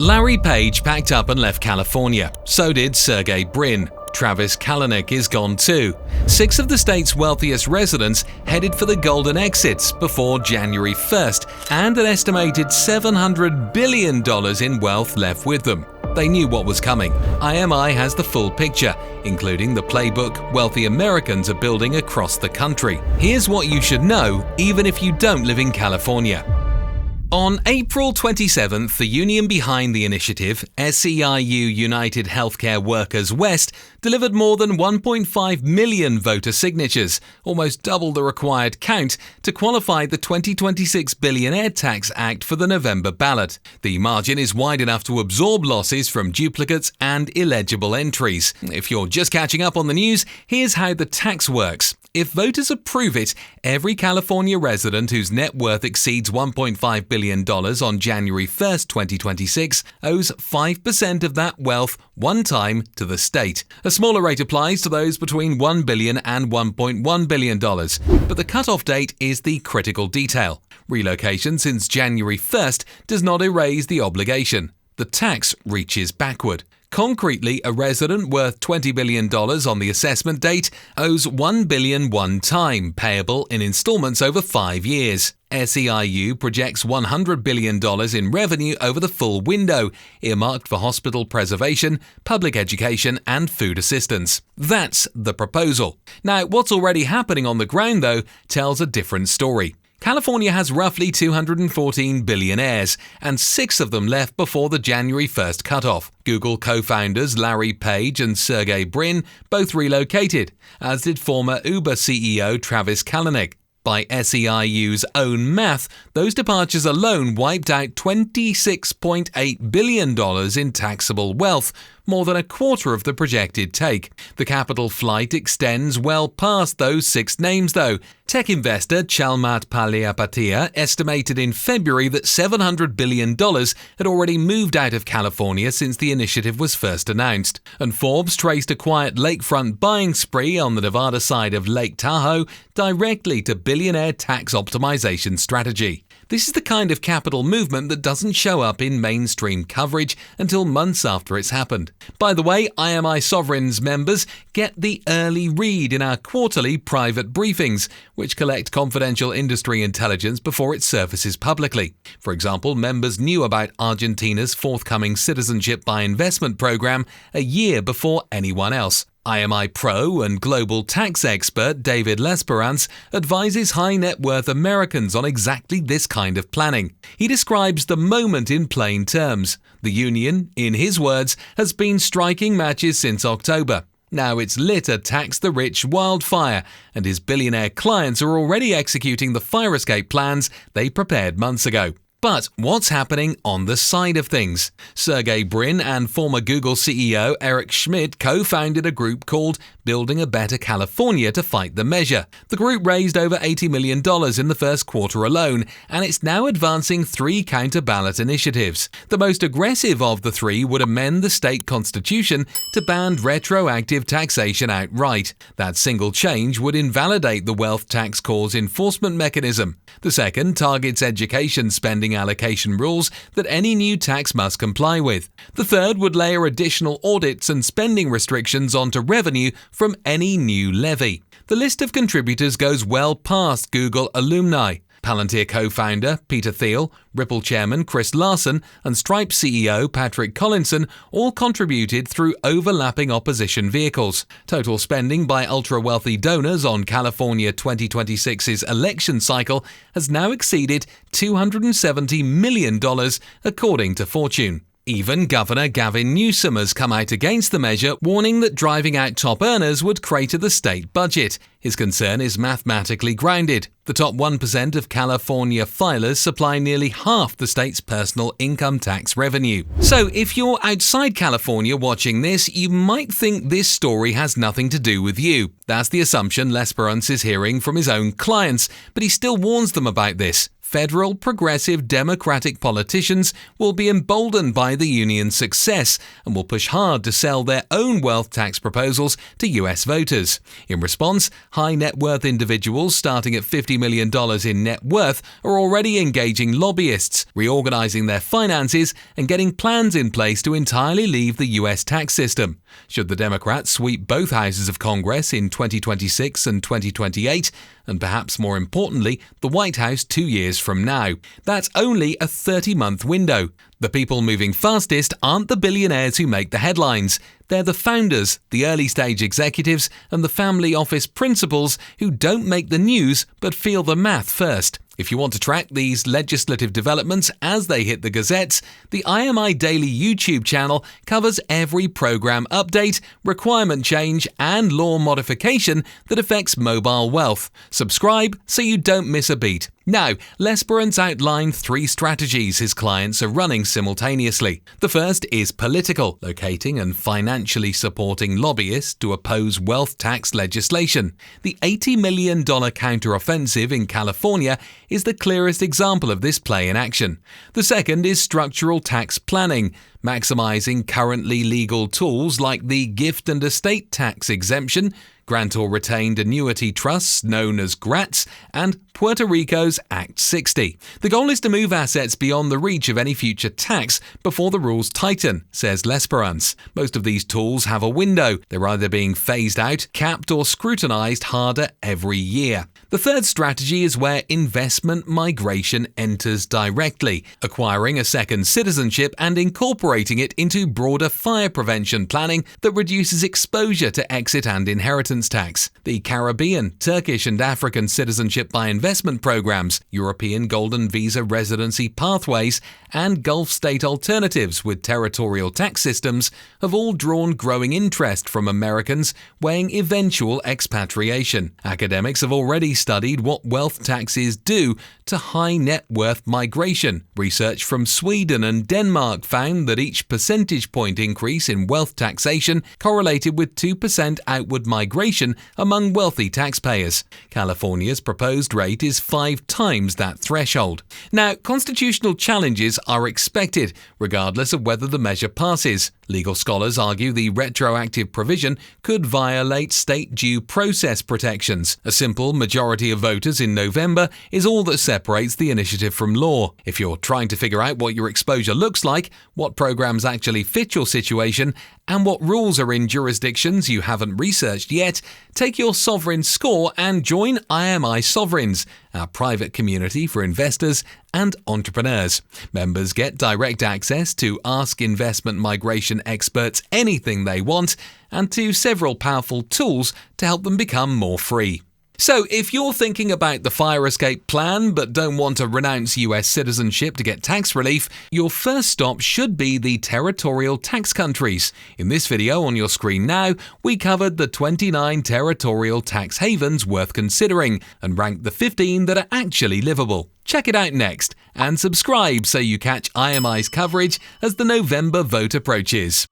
Larry Page packed up and left California. So did Sergey Brin. Travis Kalanick is gone too. 6 of the state's wealthiest residents headed for the golden exits before January 1st, and an estimated $700 billion in wealth left with them. They knew what was coming. IMI has the full picture, including the playbook wealthy Americans are building across the country. Here's what you should know, even if you don't live in California. On April 27th, the union behind the initiative, SEIU United Healthcare Workers West, delivered more than 1.5 million voter signatures, almost double the required count, to qualify the 2026 Billionaire Tax Act for the November ballot. The margin is wide enough to absorb losses from duplicates and illegible entries. If you're just catching up on the news, here's how the tax works. If voters approve it, every California resident whose net worth exceeds $1.5 billion on January 1st, 2026, owes 5% of that wealth one time to the state. A smaller rate applies to those between $1 billion and $1.1 billion, but the cutoff date is the critical detail. Relocation since January 1st does not erase the obligation. The tax reaches backward. Concretely, a resident worth $20 billion on the assessment date owes $1 billion one time, payable in installments over 5 years. SEIU projects $100 billion in revenue over the full window, earmarked for hospital preservation, public education, and food assistance. That's the proposal. Now, what's already happening on the ground, though, tells a different story. California has roughly 214 billionaires, and 6 of them left before the January 1st cutoff. Google co-founders Larry Page and Sergey Brin both relocated, as did former Uber CEO Travis Kalanick. By SEIU's own math, those departures alone wiped out $26.8 billion in taxable wealth, more than a quarter of the projected take. The capital flight extends well past those 6 names, though. Tech investor Chalmat Palihapitiya estimated in February that $700 billion had already moved out of California since the initiative was first announced. And Forbes traced a quiet lakefront buying spree on the Nevada side of Lake Tahoe directly to billionaire tax optimization strategy. This is the kind of capital movement that doesn't show up in mainstream coverage until months after it's happened. By the way, IMI Sovereign's members get the early read in our quarterly private briefings, which collect confidential industry intelligence before it surfaces publicly. For example, members knew about Argentina's forthcoming citizenship by investment program a year before anyone else. IMI Pro and global tax expert David Lesperance advises high-net-worth Americans on exactly this kind of planning. He describes the moment in plain terms. The union, in his words, has been striking matches since October. Now it's lit a tax-the-rich wildfire, and his billionaire clients are already executing the fire escape plans they prepared months ago. But what's happening on the side of things? Sergey Brin and former Google CEO Eric Schmidt co-founded a group called Building a Better California to fight the measure. The group raised over $80 million in the first quarter alone, and it's now advancing 3 counter-ballot initiatives. The most aggressive of the 3 would amend the state constitution to ban retroactive taxation outright. That single change would invalidate the wealth tax cause enforcement mechanism. The second targets education spending allocation rules that any new tax must comply with. The third would layer additional audits and spending restrictions onto revenue from any new levy. The list of contributors goes well past Google alumni. Palantir co-founder Peter Thiel, Ripple chairman Chris Larson, and Stripe CEO Patrick Collinson all contributed through overlapping opposition vehicles. Total spending by ultra-wealthy donors on California 2026's election cycle has now exceeded $270 million, according to Fortune. Even Governor Gavin Newsom has come out against the measure, warning that driving out top earners would crater the state budget. His concern is mathematically grounded. The top 1% of California filers supply nearly half the state's personal income tax revenue. So if you're outside California watching this, you might think this story has nothing to do with you. That's the assumption Lesperance is hearing from his own clients, but he still warns them about this. federal progressive Democratic politicians will be emboldened by the union's success and will push hard to sell their own wealth tax proposals to US voters. In response, high net worth individuals starting at $50 million in net worth are already engaging lobbyists, reorganizing their finances and getting plans in place to entirely leave the US tax system. Should the Democrats sweep both houses of Congress in 2026 and 2028, and perhaps more importantly, the White House 2 years from now. That's only a 30-month window. The people moving fastest aren't the billionaires who make the headlines. They're the founders, the early-stage executives, and the family office principals who don't make the news but feel the math first. If you want to track these legislative developments as they hit the gazettes, the IMI Daily YouTube channel covers every program update, requirement change, and law modification that affects mobile wealth. Subscribe so you don't miss a beat. Now, Lesperance outlined 3 strategies his clients are running simultaneously. The first is political, locating and financially supporting lobbyists to oppose wealth tax legislation. The $80 million counteroffensive in California is the clearest example of this play in action. The second is structural tax planning, maximizing currently legal tools like the gift and estate tax exemption, grantor retained annuity trusts known as GRATs, and Puerto Rico's Act 60. The goal is to move assets beyond the reach of any future tax before the rules tighten, says Lesperance. Most of these tools have a window. They're either being phased out, capped, or scrutinized harder every year. The third strategy is where investment migration enters directly, acquiring a second citizenship and incorporating it into broader fire prevention planning that reduces exposure to exit and inheritance tax. The Caribbean, Turkish and African citizenship by investment programs, European golden visa residency pathways, and Gulf state alternatives with territorial tax systems have all drawn growing interest from Americans weighing eventual expatriation. Academics have already studied what wealth taxes do to high net worth migration. Research from Sweden and Denmark found that each percentage point increase in wealth taxation correlated with 2% outward migration among wealthy taxpayers. California's proposed rate is 5 times that threshold. Now, constitutional challenges are expected, regardless of whether the measure passes. Legal scholars argue the retroactive provision could violate state due process protections. A simple majority of voters in November is all that separates the initiative from law. If you're trying to figure out what your exposure looks like, what programs actually fit your situation, and what rules are in jurisdictions you haven't researched yet, take your sovereign score and join IMI Sovereigns, our private community for investors and entrepreneurs. Members get direct access to ask investment migration experts anything they want and to several powerful tools to help them become more free. So, if you're thinking about the fire escape plan but don't want to renounce US citizenship to get tax relief, your first stop should be the territorial tax countries. In this video on your screen now, we covered the 29 territorial tax havens worth considering and ranked the 15 that are actually livable. Check it out next and subscribe so you catch IMI's coverage as the November vote approaches.